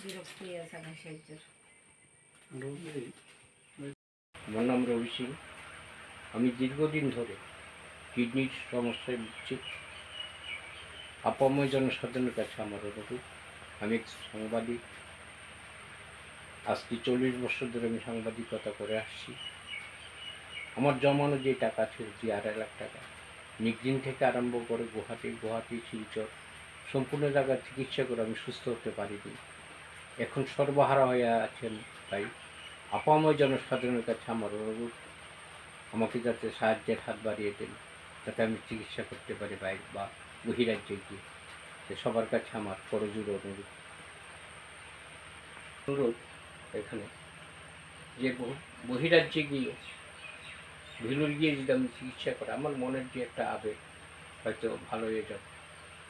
বিরক্তি আছে না সাহায্যের। আমার নাম রবি সিং। আমি দীর্ঘদিন ধরে কিডনির সমস্যায় ভুগছি। আপাময় জনসাধারণের কাছে আমার অনুরোধ, আমি এক সাংবাদিক। আজকে 40 বছর ধরে আমি সাংবাদিকতা করে আসছি। আমার জমানো যে টাকা ছিল, যে 2.5 লাখ টাকা, নিগদিন থেকে আরম্ভ করে গুয়াহাটি শিলচর সম্পূর্ণ জায়গায় চিকিৎসা করে আমি সুস্থ হতে পারিনি। এখন সর্বহারা হয়ে আছেন। তাই আপাময় জনসাধারণের কাছে আমার অনুরোধ, আমাকে যাতে সাহায্যের হাত বাড়িয়ে দেন, যাতে আমি চিকিৎসা করতে পারি বাইরে বা বহিরাজ্যে গিয়ে। সবার কাছে আমার করজোড়ে অনুরোধ এখানে যে বহিরাজ্যে গিয়ে ভেলোর গিয়ে যদি আমি চিকিৎসা করি, আমার মনের যে একটা আবেগ হয়তো ভালো হয়ে যাবে।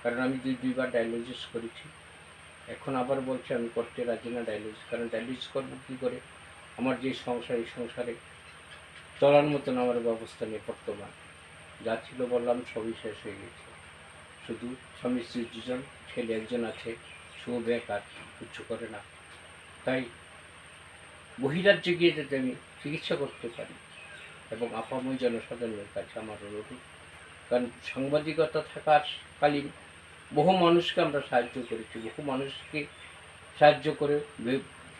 কারণ আমি দুইবার ডায়ালিসিস করেছি। এখন আবার বলছে আমি করতে রাজি না ডায়ালিসিস। কারণ ডায়ালিসিস করবো কী করে? আমার যে সংসার, এই সংসারে চলার মতন আমার ব্যবস্থা নেই বর্তমান। যা ছিল বললাম সবই শেষ হয়ে গেছে। শুধু স্বামী স্ত্রী 2 জন, ছেলে 1 জন আছে, শুধু বেকার, কিচ্ছু করে না। তাই বহিরাজ্যে গিয়ে যাতে আমি চিকিৎসা করতে পারি এবং আপাময় জনসাধারণের কাছে আমার অনুরোধ। কারণ সাংবাদিকতা থাকাকালীন বহু মানুষকে আমরা সাহায্য করেছি, বহু মানুষকে সাহায্য করে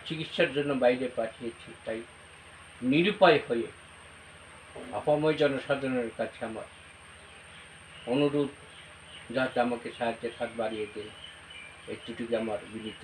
চিকিৎসার জন্য বাইরে পাঠিয়েছি। তাই নিরুপায় হয়ে আপাময় জনসাধারণের কাছে আমার অনুরোধ, যাতে আমাকে সাহায্যের হাত বাড়িয়ে দেন, একটুটুকু আমার বিনীত